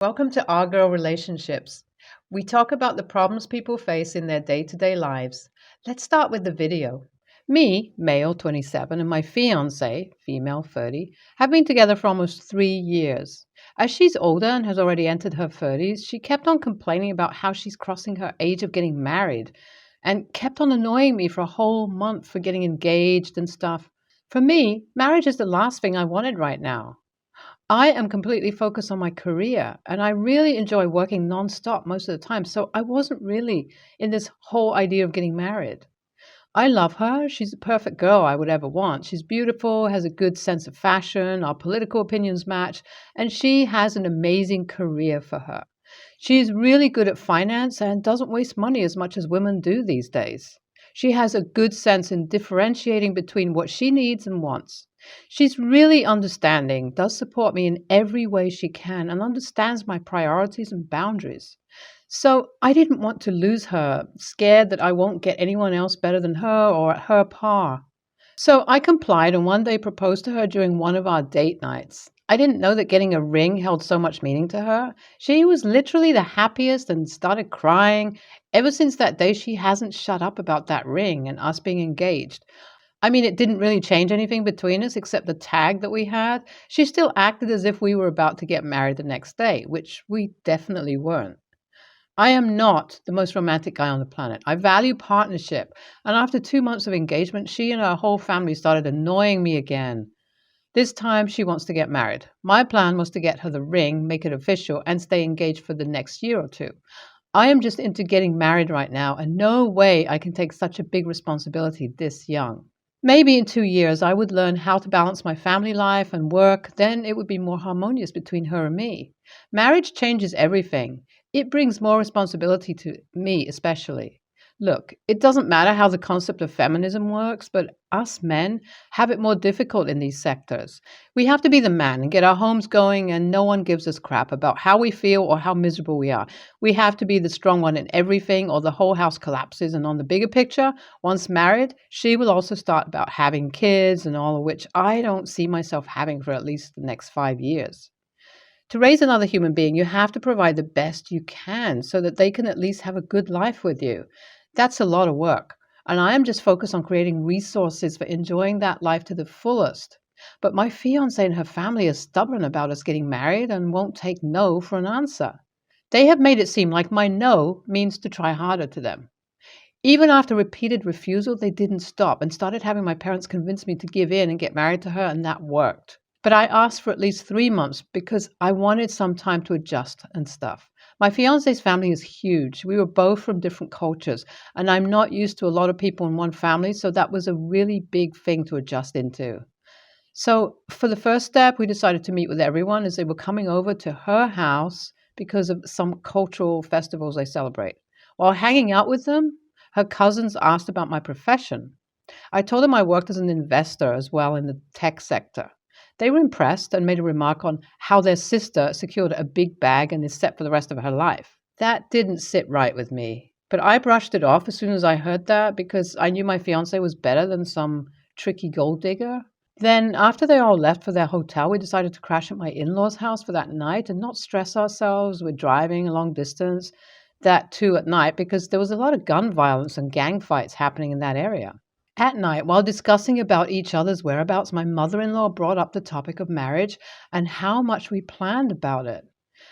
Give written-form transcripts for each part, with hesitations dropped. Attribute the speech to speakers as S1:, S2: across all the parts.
S1: Welcome to Our Girl Relationships. We talk about the problems people face in their day to day lives. Let's start with the video. Me, male 27, and my fiance, female 30, have been together for almost 3 years. As she's older and has already entered her 30s, she kept on complaining about how she's crossing her age of getting married and kept on annoying me for a whole month for getting engaged and stuff. For me, marriage is the last thing I wanted right now. I am completely focused on my career and I really enjoy working nonstop most of the time. So I wasn't really in this whole idea of getting married. I love her. She's the perfect girl I would ever want. She's beautiful, has a good sense of fashion, our political opinions match, and she has an amazing career for her. She's really good at finance and doesn't waste money as much as women do these days. She has a good sense in differentiating between what she needs and wants. She's really understanding, does support me in every way she can, and understands my priorities and boundaries. So I didn't want to lose her, scared that I won't get anyone else better than her or at her par. So I complied and one day proposed to her during one of our date nights. I didn't know that getting a ring held so much meaning to her. She was literally the happiest and started crying. Ever since that day, she hasn't shut up about that ring and us being engaged. I mean, it didn't really change anything between us except the tag that we had. She still acted as if we were about to get married the next day, which we definitely weren't. I am not the most romantic guy on the planet. I value partnership. And after 2 months of engagement, she and her whole family started annoying me again. This time she wants to get married. My plan was to get her the ring, make it official, and stay engaged for the next year or two. I am just into getting married right now, and no way I can take such a big responsibility this young. Maybe in 2 years I would learn how to balance my family life and work, then it would be more harmonious between her and me. Marriage changes everything. It brings more responsibility to me, especially. Look, it doesn't matter how the concept of feminism works, but us men have it more difficult in these sectors. We have to be the man and get our homes going, and no one gives us crap about how we feel or how miserable we are. We have to be the strong one in everything, or the whole house collapses. And on the bigger picture, once married, she will also start about having kids and all of which I don't see myself having for at least the next 5 years. To raise another human being, you have to provide the best you can so that they can at least have a good life with you. That's a lot of work. And I am just focused on creating resources for enjoying that life to the fullest. But my fiance and her family are stubborn about us getting married and won't take no for an answer. They have made it seem like my no means to try harder to them. Even after repeated refusal, they didn't stop and started having my parents convince me to give in and get married to her, and that worked. But I asked for at least 3 months because I wanted some time to adjust and stuff. My fiance's family is huge. We were both from different cultures, and I'm not used to a lot of people in one family, so that was a really big thing to adjust into. So, for the first step, we decided to meet with everyone as they were coming over to her house because of some cultural festivals they celebrate. While hanging out with them, her cousins asked about my profession. I told them I worked as an investor as well in the tech sector. They were impressed and made a remark on how their sister secured a big bag and is set for the rest of her life. That didn't sit right with me. But I brushed it off as soon as I heard that because I knew my fiance was better than some tricky gold digger. Then, after they all left for their hotel, we decided to crash at my in law's house for that night and not stress ourselves with driving a long distance, that too at night, because there was a lot of gun violence and gang fights happening in that area. At night, while discussing about each other's whereabouts, my mother in law brought up the topic of marriage and how much we planned about it.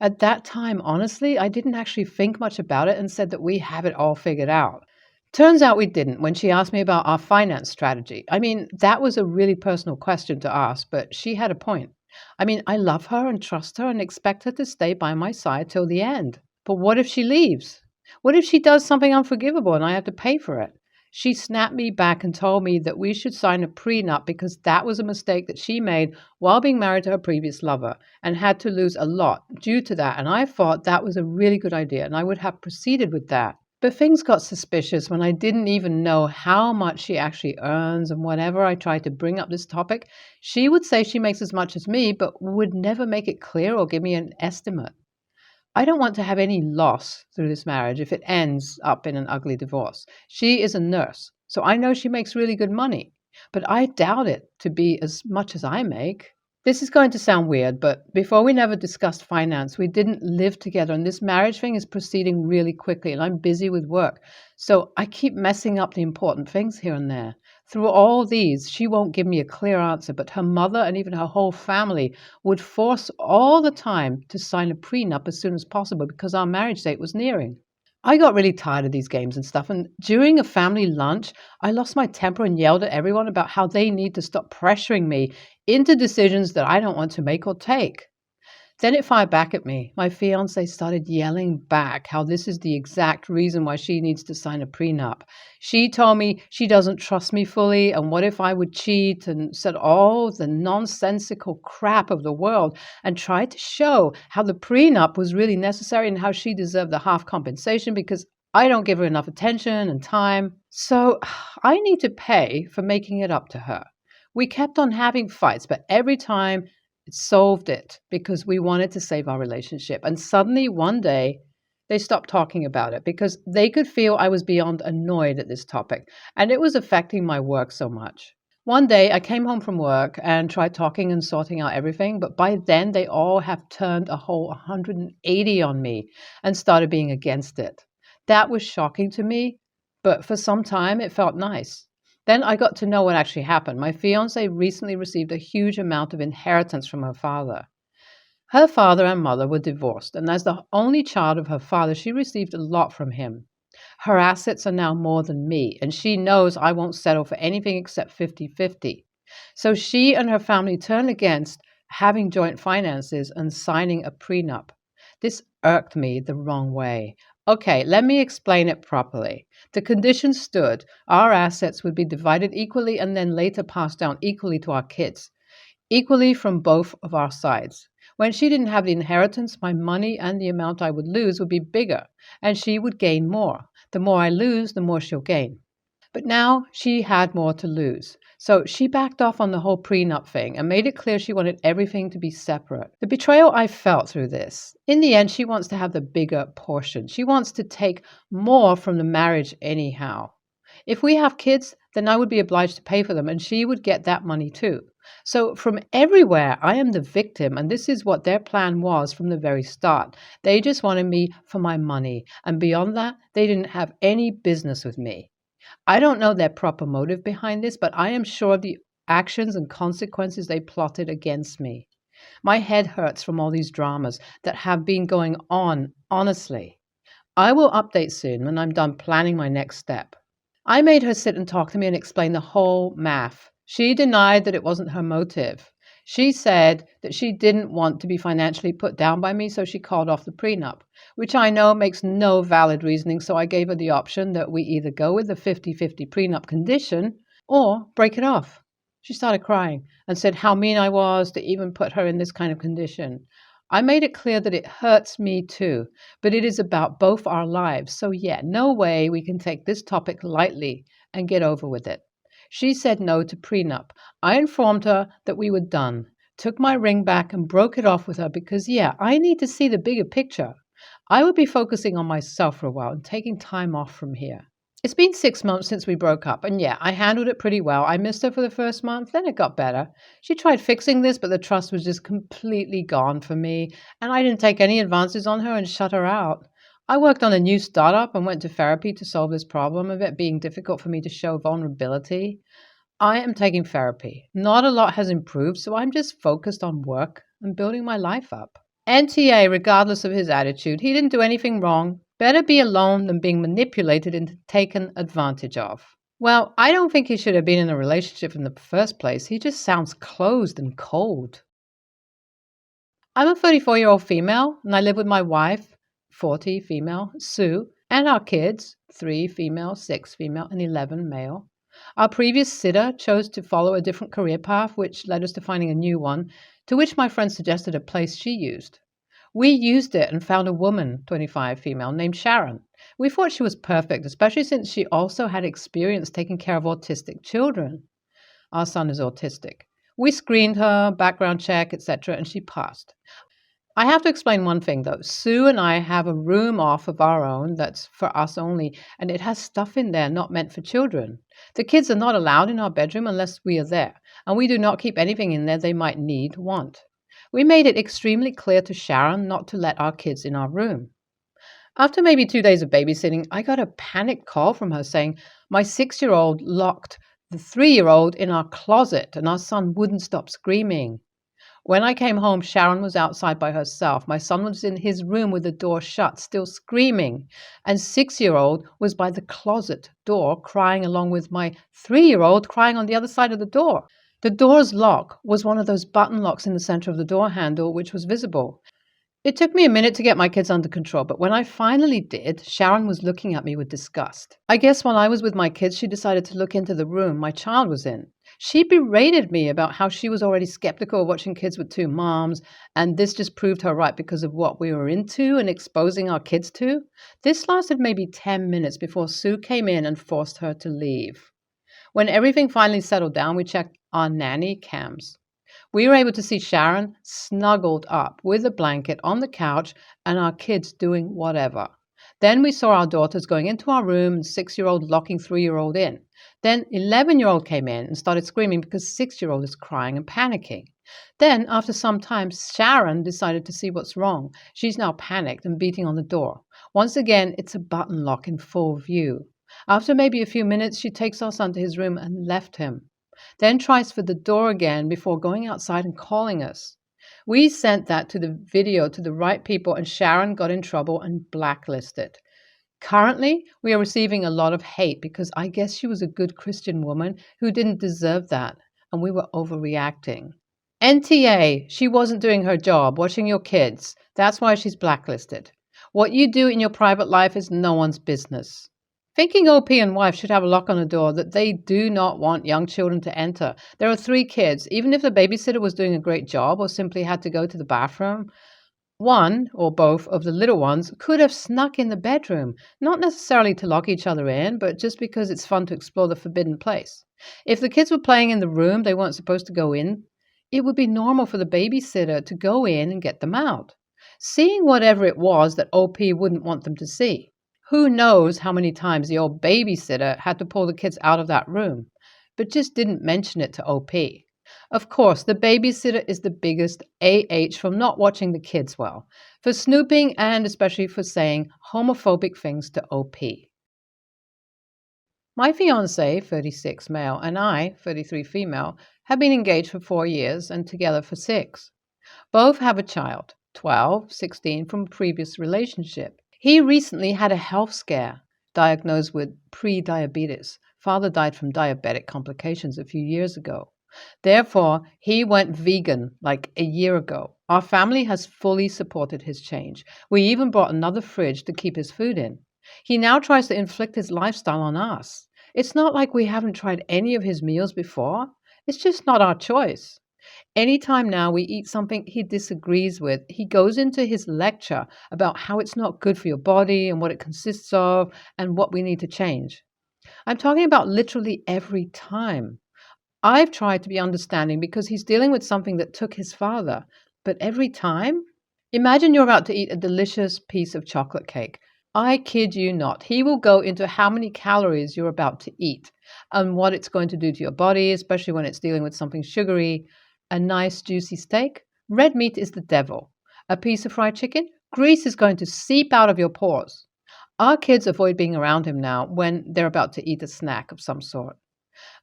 S1: At that time, honestly, I didn't actually think much about it and said that we have it all figured out. Turns out we didn't when she asked me about our finance strategy. I mean, that was a really personal question to ask, but she had a point. I mean, I love her and trust her and expect her to stay by my side till the end. But what if she leaves? What if she does something unforgivable and I have to pay for it? She snapped me back and told me that we should sign a prenup because that was a mistake that she made while being married to her previous lover and had to lose a lot due to that. And I thought that was a really good idea and I would have proceeded with that. But things got suspicious when I didn't even know how much she actually earns, and whenever I tried to bring up this topic, she would say she makes as much as me, but would never make it clear or give me an estimate. I don't want to have any loss through this marriage if it ends up in an ugly divorce. She is a nurse, so I know she makes really good money, but I doubt it to be as much as I make. This is going to sound weird, but before we never discussed finance. We didn't live together, and this marriage thing is proceeding really quickly, and I'm busy with work. So I keep messing up the important things here and there. Through all these, she won't give me a clear answer, but her mother and even her whole family would force all the time to sign a prenup as soon as possible because our marriage date was nearing. I got really tired of these games and stuff. And during a family lunch, I lost my temper and yelled at everyone about how they need to stop pressuring me into decisions that I don't want to make or take. Then it fired back at me. My fiance started yelling back how this is the exact reason why she needs to sign a prenup. She told me she doesn't trust me fully, and what if I would cheat, and said all the nonsensical crap of the world, and tried to show how the prenup was really necessary and how she deserved the half compensation because I don't give her enough attention and time. So I need to pay for making it up to her. We kept on having fights, but every time it solved it because we wanted to save our relationship. And suddenly one day, they stopped talking about it because they could feel I was beyond annoyed at this topic, and it was affecting my work so much. One day, I came home from work and tried talking and sorting out everything, but by then they all have turned a whole 180 on me and started being against it. That was shocking to me, but for some time it felt nice. Then I got to know what actually happened. My fiance recently received a huge amount of inheritance from her father. Her father and mother were divorced, and as the only child of her father, she received a lot from him. Her assets are now more than me, and she knows I won't settle for anything except 50-50. So she and her family turned against having joint finances and signing a prenup. This irked me the wrong way. Okay, let me explain it properly. The condition stood our assets would be divided equally and then later passed down equally to our kids, equally from both of our sides. When she didn't have the inheritance, my money and the amount I would lose would be bigger, and she would gain more. The more I lose, the more she'll gain. But now she had more to lose. So she backed off on the whole prenup thing and made it clear she wanted everything to be separate. The betrayal I felt through this. In the end, she wants to have the bigger portion. She wants to take more from the marriage anyhow. If we have kids, then I would be obliged to pay for them, and she would get that money too. So, from everywhere, I am the victim, and this is what their plan was from the very start. They just wanted me for my money, and beyond that, they didn't have any business with me. I don't know their proper motive behind this, but I am sure of the actions and consequences they plotted against me. My head hurts from all these dramas that have been going on, honestly. I will update soon when I'm done planning my next step. I made her sit and talk to me and explain the whole math. She denied that it wasn't her motive. She said that she didn't want to be financially put down by me, so she called off the prenup, which I know makes no valid reasoning, so I gave her the option that we either go with the 50-50 prenup condition or break it off. She started crying and said how mean I was to even put her in this kind of condition. I made it clear that it hurts me too, but it is about both our lives. So, yeah, no way we can take this topic lightly and get over with it. She said no to prenup. I informed her that we were done, took my ring back and broke it off with her because, yeah, I need to see the bigger picture. I would be focusing on myself for a while and taking time off from here. It's been 6 months since we broke up, and yeah, I handled it pretty well. I missed her for the first month, then it got better. She tried fixing this, but the trust was just completely gone for me, and I didn't take any advances on her and shut her out. I worked on a new startup and went to therapy to solve this problem of it being difficult for me to show vulnerability. I am taking therapy. Not a lot has improved, so I'm just focused on work and building my life up. NTA, regardless of his attitude, he didn't do anything wrong. Better be alone than being manipulated and taken advantage of. Well, I don't think he should have been in a relationship in the first place. He just sounds closed and cold. I'm a 34-year-old female, and I live with my wife, 40 female, Sue, and our kids, 3 female, 6 female, and 11 male. Our previous sitter chose to follow a different career path, which led us to finding a new one, to which my friend suggested a place she used. We used it and found a woman, 25 female, named Sharon. We thought she was perfect, especially since she also had experience taking care of autistic children. Our son is autistic. We screened her, background check, etc., and she passed. I have to explain one thing though. Sue and I have a room off of our own that's for us only, and it has stuff in there not meant for children. The kids are not allowed in our bedroom unless we are there. and we do not keep anything in there they might need, want. We made it extremely clear to Sharon not to let our kids in our room. After maybe 2 days of babysitting, I got a panicked call from her saying my 6-year-old locked the 3-year-old in our closet and our son wouldn't stop screaming. When I came home, Sharon was outside by herself. My son was in his room with the door shut, still screaming. And 6-year-old was by the closet door crying along with my 3-year-old crying on the other side of the door. The door's lock was one of those button locks in the center of the door handle, which was visible. It took me a minute to get my kids under control, but when I finally did, Sharon was looking at me with disgust. I guess while I was with my kids, she decided to look into the room my child was in. She berated me about how she was already skeptical of watching kids with two moms, and this just proved her right because of what we were into and exposing our kids to. This lasted maybe 10 minutes before Sue came in and forced her to leave. When everything finally settled down, we checked our nanny cams. We were able to see Sharon snuggled up with a blanket on the couch and our kids doing whatever. Then we saw our daughters going into our room and 6-year-old locking 3-year-old in. Then 11-year-old came in and started screaming because 6-year-old is crying and panicking. Then, after some time, Sharon decided to see what's wrong. She's now panicked and beating on the door. Once again, it's a button lock in full view. After maybe a few minutes, she takes our son to his room and left him. Then tries for the door again before going outside and calling us. We sent that to the video to the right people and Sharon got in trouble and blacklisted. Currently, we are receiving a lot of hate because I guess she was a good Christian woman who didn't deserve that and we were overreacting. NTA, she wasn't doing her job, watching your kids. That's why she's blacklisted. What you do in your private life is no one's business. Thinking OP and wife should have a lock on the door that they do not want young children to enter. There are 3 kids. Even if the babysitter was doing a great job or simply had to go to the bathroom, one or both of the little ones could have snuck in the bedroom, not necessarily to lock each other in, but just because it's fun to explore the forbidden place. If the kids were playing in the room they weren't supposed to go in, it would be normal for the babysitter to go in and get them out, seeing whatever it was that OP wouldn't want them to see. Who knows how many times the old babysitter had to pull the kids out of that room, but just didn't mention it to OP. Of course, the babysitter is the biggest AH from not watching the kids well, for snooping and especially for saying homophobic things to OP. My fiance, 36 male, and I, 33 female, have been engaged for 4 years and together for 6. Both have a child, 12, 16, from a previous relationship. He recently had a health scare, diagnosed with pre-diabetes. Father died from diabetic complications a few years ago. Therefore, he went vegan like a year ago. Our family has fully supported his change. We even bought another fridge to keep his food in. He now tries to inflict his lifestyle on us. It's not like we haven't tried any of his meals before. It's just not our choice. Anytime now we eat something he disagrees with, he goes into his lecture about how it's not good for your body and what it consists of and what we need to change. I'm talking about literally every time. I've tried to be understanding because he's dealing with something that took his father. But every time? Imagine you're about to eat a delicious piece of chocolate cake. I kid you not. He will go into how many calories you're about to eat and what it's going to do to your body, especially when it's dealing with something sugary. A nice juicy steak? Red meat is the devil. A piece of fried chicken? Grease is going to seep out of your pores. Our kids avoid being around him now when they're about to eat a snack of some sort.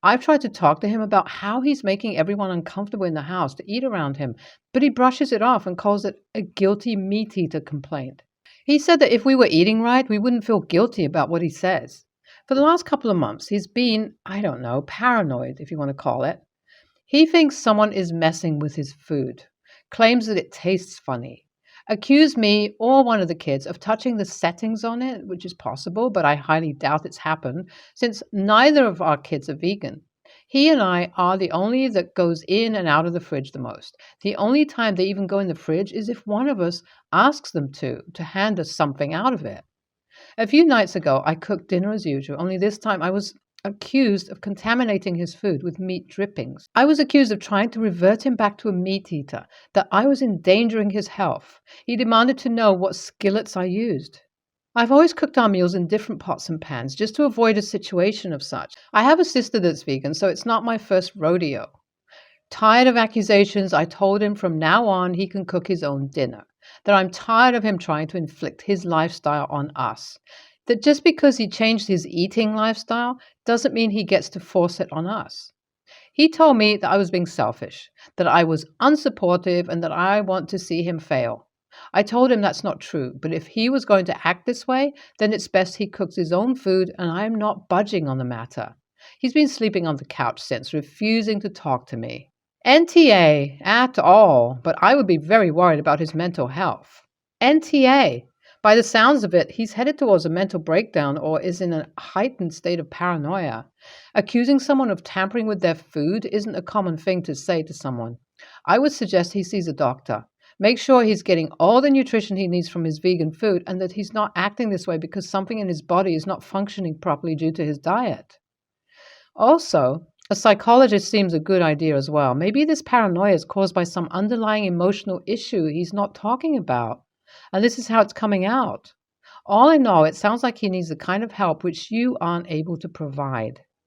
S1: I've tried to talk to him about how he's making everyone uncomfortable in the house to eat around him, but he brushes it off and calls it a guilty meat eater complaint. He said that if we were eating right, we wouldn't feel guilty about what he says. For the last couple of months, he's been, I don't know, paranoid, if you want to call it. He thinks someone is messing with his food, claims that it tastes funny, accused me or one of the kids of touching the settings on it, which is possible, but I highly doubt it's happened, since neither of our kids are vegan. He and I are the only that goes in and out of the fridge the most. The only time they even go in the fridge is if one of us asks them to hand us something out of it. A few nights ago, I cooked dinner as usual, only this time I was accused of contaminating his food with meat drippings. I was accused of trying to revert him back to a meat eater, that I was endangering his health. He demanded to know what skillets I used. I've always cooked our meals in different pots and pans just to avoid a situation of such. I have a sister that's vegan, so it's not my first rodeo. Tired of accusations, I told him from now on he can cook his own dinner. That I'm tired of him trying to inflict his lifestyle on us. That just because he changed his eating lifestyle doesn't mean he gets to force it on us. He told me that I was being selfish, that I was unsupportive, and that I want to see him fail. I told him that's not true, but if he was going to act this way, then it's best he cooks his own food, and I'm not budging on the matter. He's been sleeping on the couch since, refusing to talk to me. NTA at all, but I would be very worried about his mental health. NTA. By the sounds of it, he's headed towards a mental breakdown or is in a heightened state of paranoia. Accusing someone of tampering with their food isn't a common thing to say to someone. I would suggest he sees a doctor. Make sure he's getting all the nutrition he needs from his vegan food and that he's not acting this way because something in his body is not functioning properly due to his diet. Also, a psychologist seems a good idea as well. Maybe this paranoia is caused by some underlying emotional issue he's not talking about. And this is how it's coming out. All in all, it sounds like he needs the kind of help which you aren't able to provide.